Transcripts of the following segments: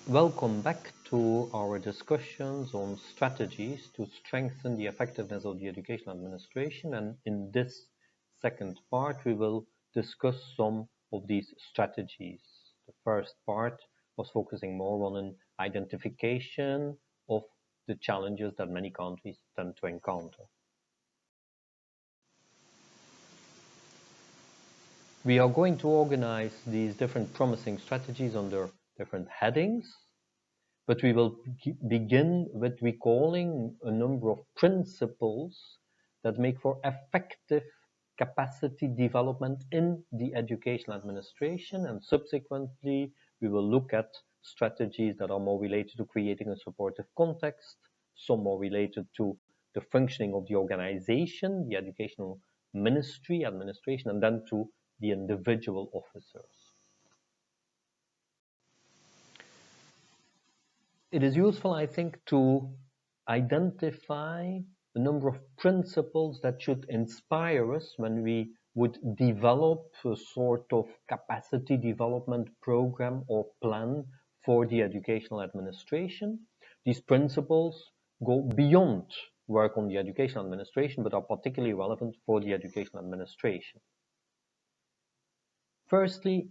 Welcome back to our discussions on strategies to strengthen the effectiveness of the education administration. And in this second part, we will discuss some of these strategies. The first part was focusing more on an identification of the challenges that many countries tend to encounter. We are going to organize these different promising strategies under different headings. But we will begin with recalling a number of principles that make for effective capacity development in the education administration, and subsequently we will look at strategies that are more related to creating a supportive context, some more related to the functioning of the organization, the educational ministry, administration, and then to the individual officers. It is useful, I think, to identify a number of principles that should inspire us when we would develop a sort of capacity development program or plan for the educational administration. These principles go beyond work on the educational administration, but are particularly relevant for the educational administration. Firstly,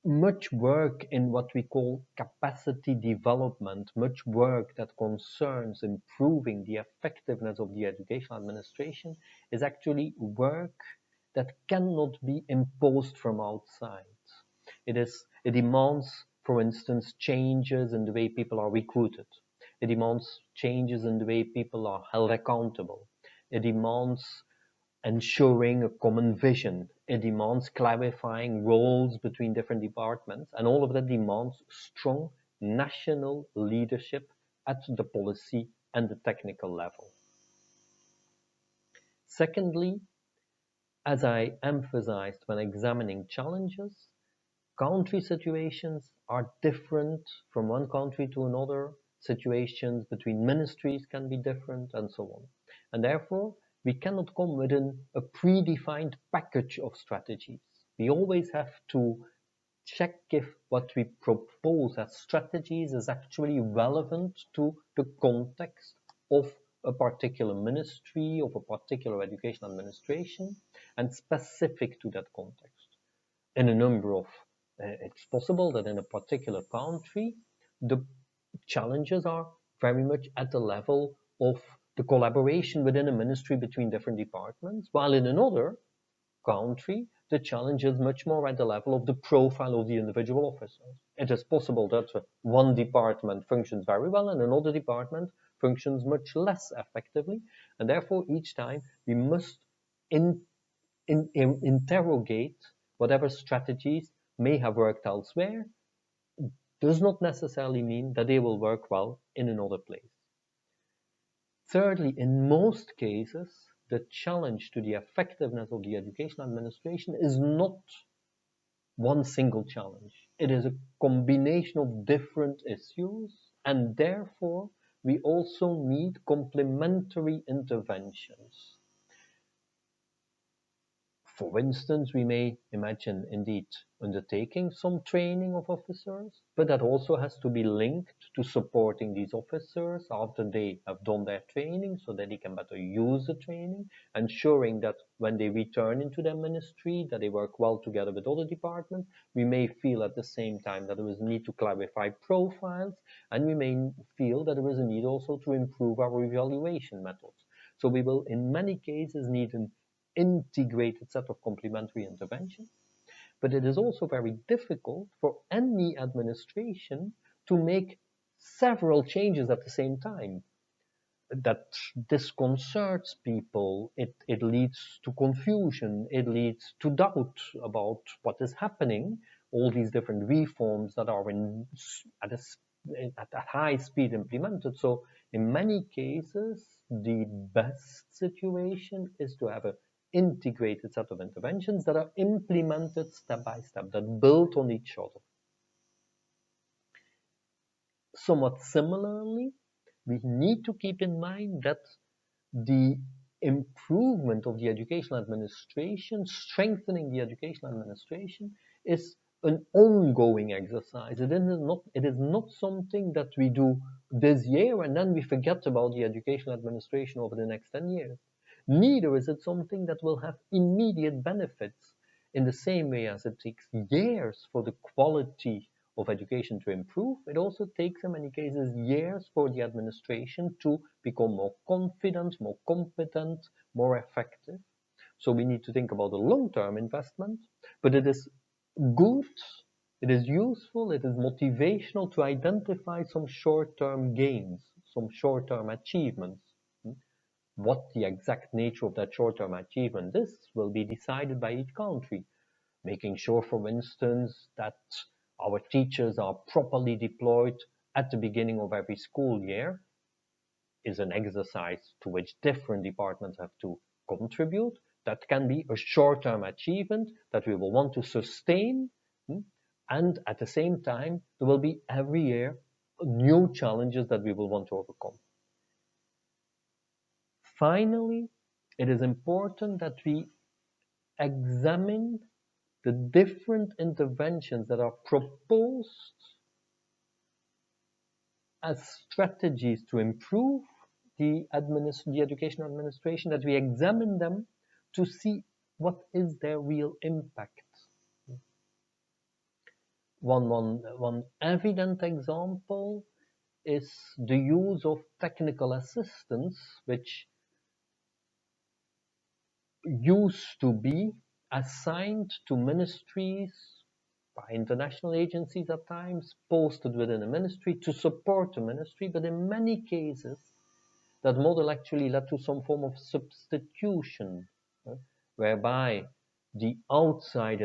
much work in what we call capacity development, much work that concerns improving the effectiveness of the educational administration is actually work that cannot be imposed from outside. It demands, for instance, changes in the way people are recruited. It demands changes in the way people are held accountable. It demands ensuring a common vision. It demands clarifying roles between different departments, and all of that demands strong national leadership at the policy and the technical level. Secondly, as I emphasized when examining challenges, country situations are different from one country to another. Situations between ministries can be different, and so on. And therefore, we cannot come with a predefined package of strategies. We always have to check if what we propose as strategies is actually relevant to the context of a particular ministry, of a particular education administration, and specific to that context. In a number of, it's possible that in a particular country, the challenges are very much at the level of the collaboration within a ministry between different departments, while in another country, the challenge is much more at the level of the profile of the individual officers. It is possible that one department functions very well and another department functions much less effectively, and therefore each time we must interrogate whatever strategies may have worked elsewhere does not necessarily mean that they will work well in another place. Thirdly, in most cases, the challenge to the effectiveness of the education administration is not one single challenge. It is a combination of different issues, and therefore we also need complementary interventions. For instance, we may imagine indeed undertaking some training of officers, but that also has to be linked to supporting these officers after they have done their training so that they can better use the training, ensuring that when they return into their ministry, that they work well together with other departments. We may feel at the same time that there is a need to clarify profiles, and we may feel that there is a need also to improve our evaluation methods. So we will in many cases need an integrated set of complementary interventions, but it is also very difficult for any administration to make several changes at the same time. That disconcerts people, it leads to confusion, it leads to doubt about what is happening, all these different reforms that are at high speed implemented. So in many cases, the best situation is to have a integrated set of interventions that are implemented step by step, that build on each other. Somewhat similarly, we need to keep in mind that the improvement of the educational administration, strengthening the educational administration, is an ongoing exercise. It is not something that we do this year and then we forget about the education administration over the next 10 years. Neither is it something that will have immediate benefits in the same way as it takes years for the quality of education to improve. It also takes, in many cases, years for the administration to become more confident, more competent, more effective. So we need to think about a long-term investment, but it is good, it is useful, it is motivational to identify some short-term gains, some short-term achievements. What the exact nature of that short-term achievement is will be decided by each country. Making sure, for instance, that our teachers are properly deployed at the beginning of every school year is an exercise to which different departments have to contribute. That can be a short-term achievement that we will want to sustain. And at the same time, there will be every year new challenges that we will want to overcome. Finally, it is important that we examine the different interventions that are proposed as strategies to improve the education administration, that we examine them to see what is their real impact. One evident example is the use of technical assistance, which used to be assigned to ministries by international agencies at times, posted within a ministry to support the ministry, but in many cases, that model actually led to some form of substitution, whereby the outside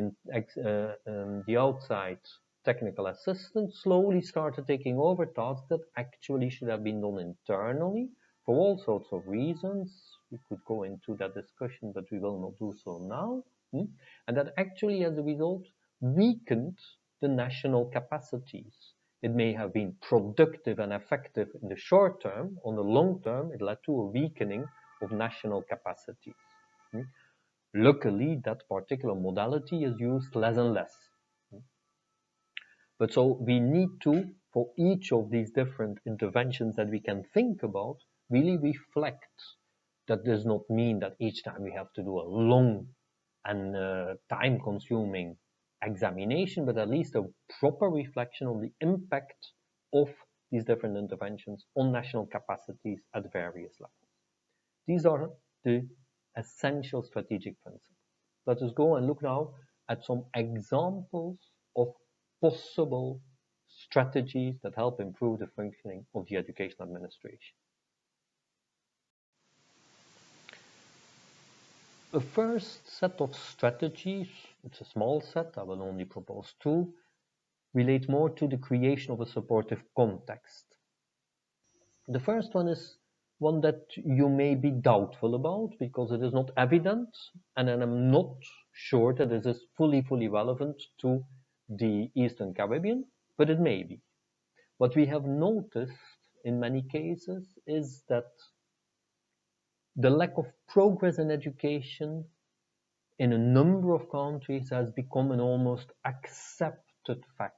technical assistant slowly started taking over tasks that actually should have been done internally for all sorts of reasons. We could go into that discussion, but we will not do so now. And that actually, as a result, weakened the national capacities. It may have been productive and effective in the short term. On the long term, it led to a weakening of national capacities. Luckily, that particular modality is used less and less. But so we need to, for each of these different interventions that we can think about, really reflect. That does not mean that each time we have to do a long and time-consuming examination, but at least a proper reflection on the impact of these different interventions on national capacities at various levels. These are the essential strategic principles. Let us go and look now at some examples of possible strategies that help improve the functioning of the education administration. The first set of strategies, it's a small set, I will only propose two, relate more to the creation of a supportive context. The first one is one that you may be doubtful about because it is not evident, and I'm not sure that this is fully relevant to the Eastern Caribbean, but it may be. What we have noticed in many cases is that the lack of progress in education in a number of countries has become an almost accepted fact.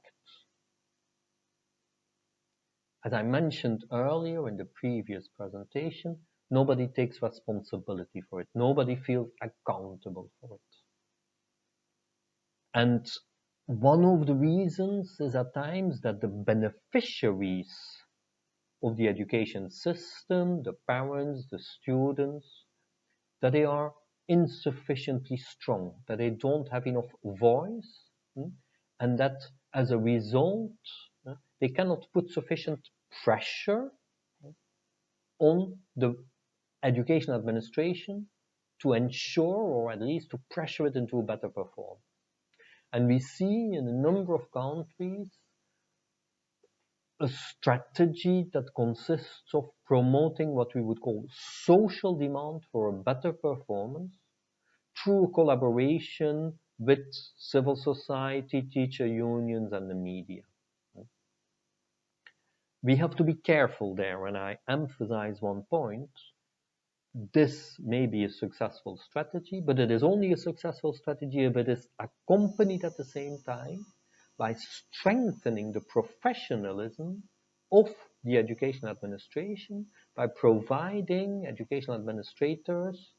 As I mentioned earlier in the previous presentation, nobody takes responsibility for it. Nobody feels accountable for it. And one of the reasons is at times that the beneficiaries of the education system, the parents, the students, that they are insufficiently strong, that they don't have enough voice, and that as a result, they cannot put sufficient pressure on the education administration to ensure, or at least to pressure it into a better performance. And we see in a number of countries a strategy that consists of promoting what we would call social demand for a better performance through collaboration with civil society, teacher unions, and the media. We have to be careful there, and I emphasize one point. This may be a successful strategy, but it is only a successful strategy if it is accompanied at the same time by strengthening the professionalism of the education administration, by providing educational administrators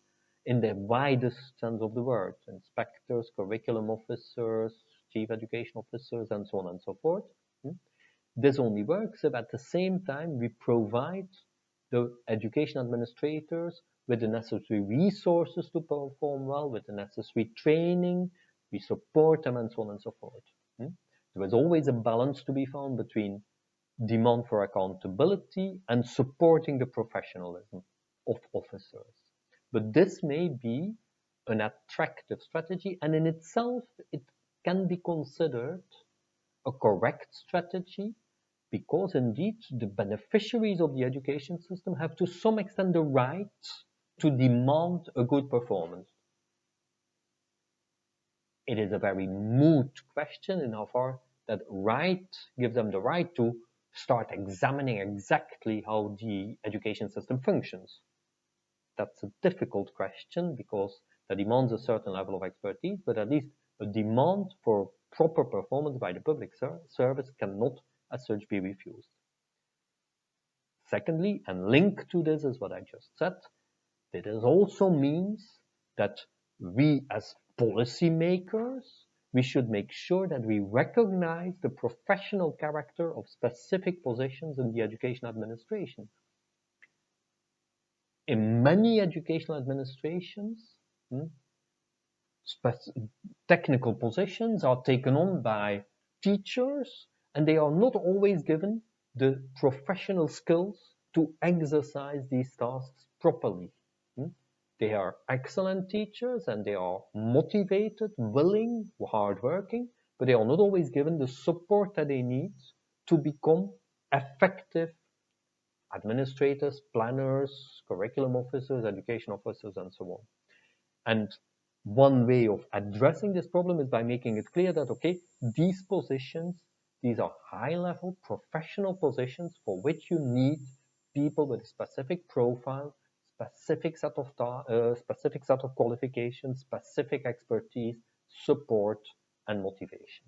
in the widest sense of the word, inspectors, curriculum officers, chief education officers, and so on and so forth. This only works if at the same time we provide the education administrators with the necessary resources to perform well, with the necessary training, we support them, and so on and so forth. There is always a balance to be found between demand for accountability and supporting the professionalism of officers. But this may be an attractive strategy, and in itself, it can be considered a correct strategy, because indeed the beneficiaries of the education system have to some extent the right to demand a good performance. It is a very moot question in how far that right gives them the right to start examining exactly how the education system functions. That's a difficult question because that demands a certain level of expertise, but at least a demand for proper performance by the public service cannot as such be refused. Secondly, and linked to this is what I just said, it also means that we as policymakers, we should make sure that we recognize the professional character of specific positions in the education administration. In many educational administrations, technical positions are taken on by teachers, and they are not always given the professional skills to exercise these tasks properly. They are excellent teachers and they are motivated, willing, hardworking, but they are not always given the support that they need to become effective administrators, planners, curriculum officers, education officers, and so on. And one way of addressing this problem is by making it clear that, okay, these positions, these are high-level professional positions for which you need people with a specific profile, specific set of qualifications, specific expertise, support, and motivation.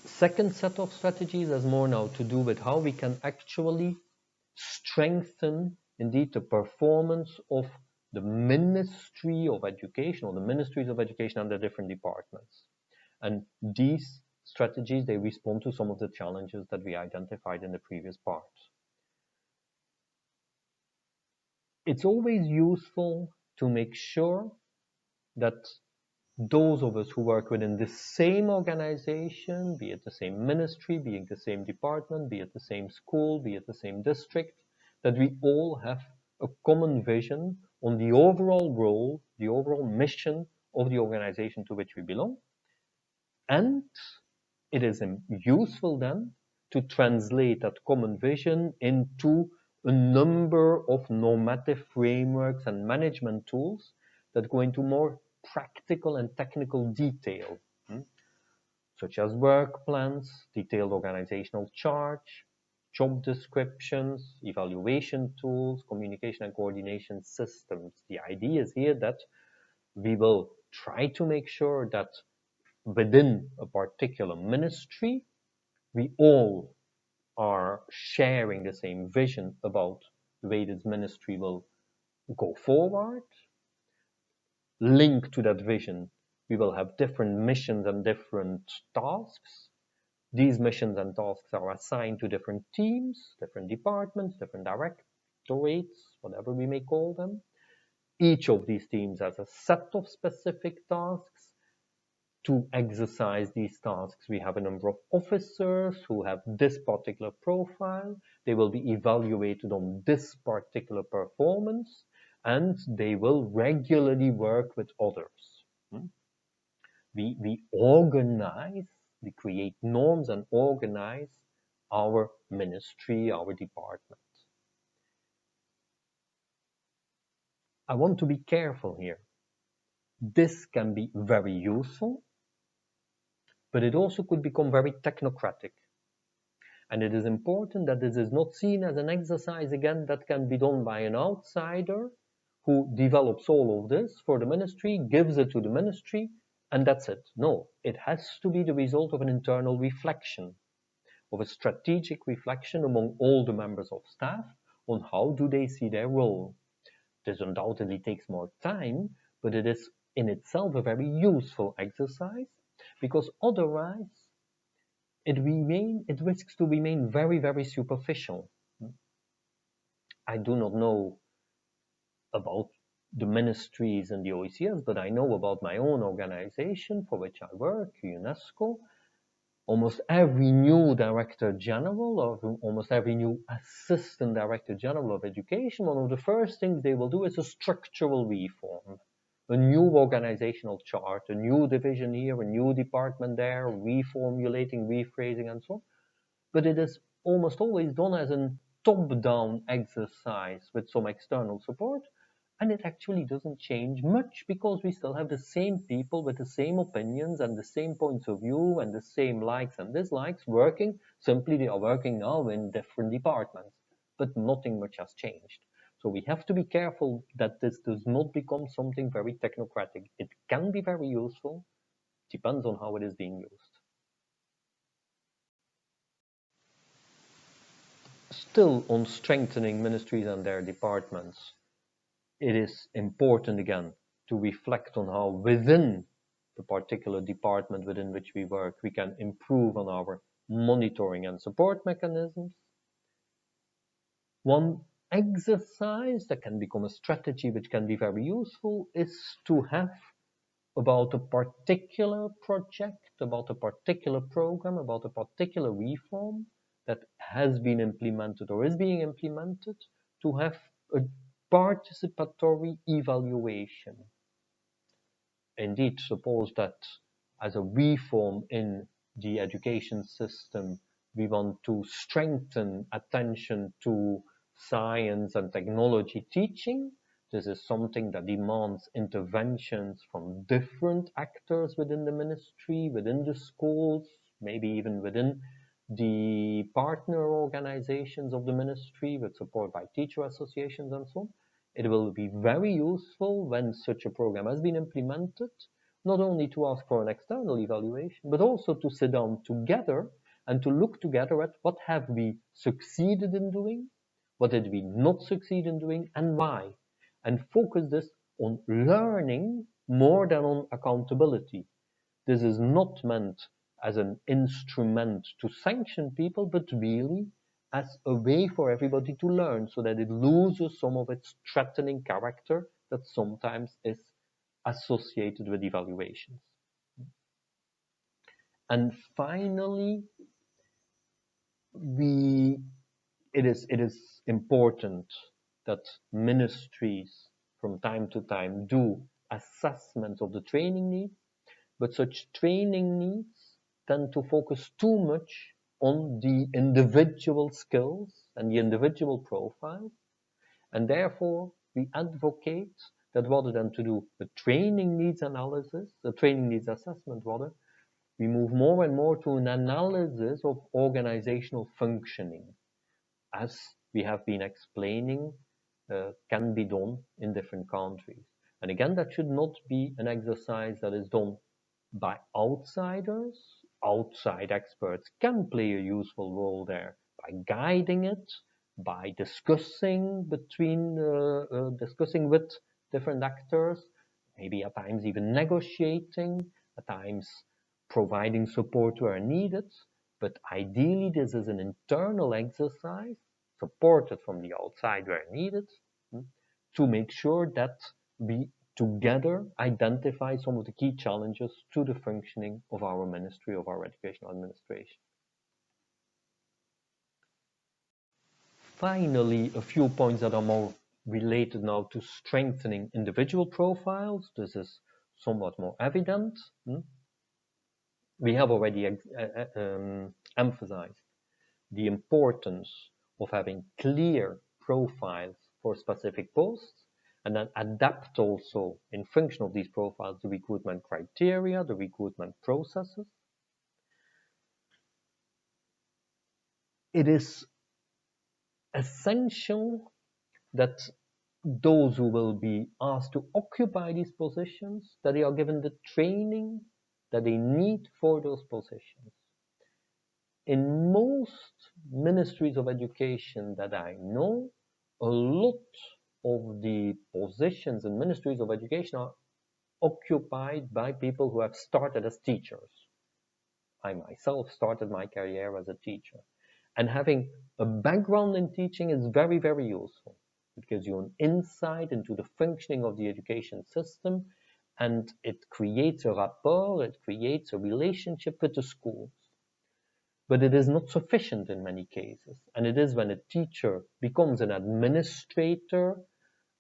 Second set of strategies has more now to do with how we can actually strengthen indeed the performance of the Ministry of Education or the ministries of education and the different departments. And these strategies, they respond to some of the challenges that we identified in the previous part. It's always useful to make sure that those of us who work within the same organization, be it the same ministry, be it the same department, be it the same school, be it the same district, that we all have a common vision on the overall role, the overall mission of the organization to which we belong. And it is useful then to translate that common vision into a number of normative frameworks and management tools that go into more practical and technical detail, such as work plans, detailed organizational charts, job descriptions, evaluation tools, communication and coordination systems. The idea is here that we will try to make sure that within a particular ministry, we all are sharing the same vision about the way this ministry will go forward. Linked to that vision, we will have different missions and different tasks. These missions and tasks are assigned to different teams, different departments, different directorates, whatever we may call them. Each of these teams has a set of specific tasks. To exercise these tasks, we have a number of officers who have this particular profile. They will be evaluated on this particular performance, and they will regularly work with others. We organize, we create norms and organize our ministry, our department. I want to be careful here. This can be very useful, but it also could become very technocratic. And it is important that this is not seen as an exercise, again, that can be done by an outsider who develops all of this for the ministry, gives it to the ministry, and that's it. No, it has to be the result of an internal reflection, of a strategic reflection among all the members of staff on how do they see their role. This undoubtedly takes more time, but it is in itself a very useful exercise, because otherwise it risks to remain very, very superficial. I do not know about the ministries and the OECS, but I know about my own organization for which I work, UNESCO. Almost every new Director General or almost every new Assistant Director General of Education, one of the first things they will do is a structural reform, a new organizational chart, a new division here, a new department there, reformulating, rephrasing, and so on. But it is almost always done as a top-down exercise with some external support, and it actually doesn't change much because we still have the same people with the same opinions and the same points of view and the same likes and dislikes working. Simply they are working now in different departments, but nothing much has changed. So we have to be careful that this does not become something very technocratic. It can be very useful, depends on how it is being used. Still on strengthening ministries and their departments, it is important again to reflect on how within the particular department within which we work, we can improve on our monitoring and support mechanisms. One exercise that can become a strategy which can be very useful is to have about a particular project, about a particular program, about a particular reform that has been implemented or is being implemented, to have a participatory evaluation. Indeed, suppose that as a reform in the education system, we want to strengthen attention to science and technology teaching. This is something that demands interventions from different actors within the ministry, within the schools, maybe even within the partner organizations of the ministry with support by teacher associations and so on. It will be very useful when such a program has been implemented, not only to ask for an external evaluation, but also to sit down together and to look together at what have we succeeded in doing, what did we not succeed in doing, and why, and focus this on learning more than on accountability. This is not meant as an instrument to sanction people, but really as a way for everybody to learn so that it loses some of its threatening character that sometimes is associated with evaluations. And finally, it is important that ministries from time to time do assessments of the training needs, but such training needs tend to focus too much on the individual skills and the individual profiles, and therefore we advocate that rather than to do the training needs analysis, the training needs assessment rather, we move more and more to an analysis of organizational functioning, as we have been explaining, can be done in different countries. And again, that should not be an exercise that is done by outsiders. Outside experts can play a useful role there by guiding it, by discussing discussing with different actors, maybe at times even negotiating, at times providing support where needed. But ideally, this is an internal exercise supported from the outside where needed, to make sure that we together identify some of the key challenges to the functioning of our ministry, of our educational administration. Finally, a few points that are more related now to strengthening individual profiles. This is somewhat more evident. We have already emphasized the importance of having clear profiles for specific posts, and then adapt also in function of these profiles the recruitment criteria, the recruitment processes. It is essential that those who will be asked to occupy these positions, that they are given the training that they need for those positions. In most ministries of education that I know, a lot of the positions in ministries of education are occupied by people who have started as teachers. I myself started my career as a teacher. And having a background in teaching is very, very useful. It gives you an insight into the functioning of the education system, and it creates a rapport, it creates a relationship with the schools. But it is not sufficient in many cases. And it is when a teacher becomes an administrator,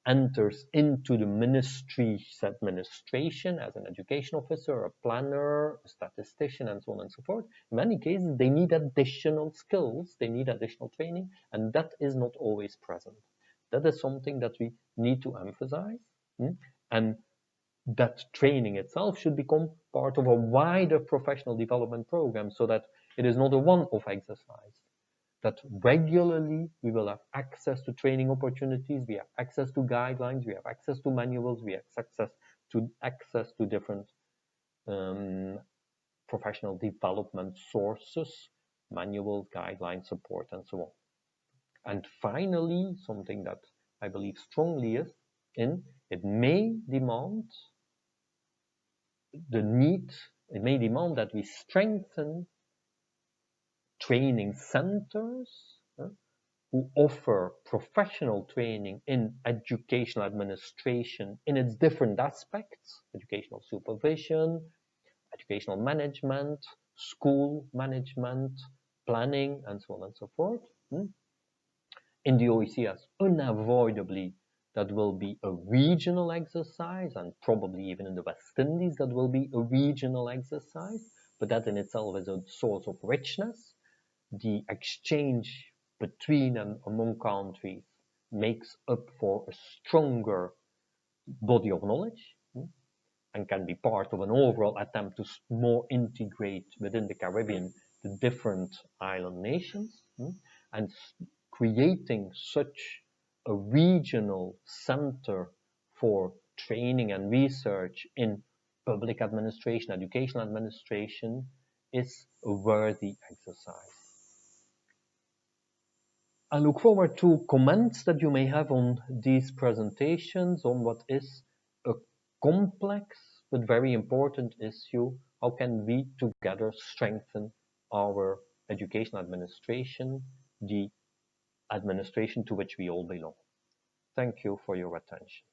enters into the ministry's administration as an education officer, a planner, a statistician, and so on and so forth. In many cases, they need additional skills, they need additional training, and that is not always present. That is something that we need to emphasize. And that training itself should become part of a wider professional development program so that it is not a one-off exercise, that regularly we will have access to training opportunities, we have access to guidelines, we have access to manuals, we have access to different professional development sources, manuals, guidelines, support, and so on. And finally, something that I believe strongly is in, it may demand that we strengthen training centers who offer professional training in educational administration in its different aspects, educational supervision, educational management, school management, planning, and so on and so forth. In the OECS, unavoidably, that will be a regional exercise, and probably even in the West Indies, that will be a regional exercise, but that in itself is a source of richness. The exchange between and among countries makes up for a stronger body of knowledge and can be part of an overall attempt to more integrate within the Caribbean the different island nations, and creating such a regional center for training and research in public administration, educational administration, is a worthy exercise. I look forward to comments that you may have on these presentations on what is a complex but very important issue. How can we together strengthen our education administration, the administration to which we all belong? Thank you for your attention.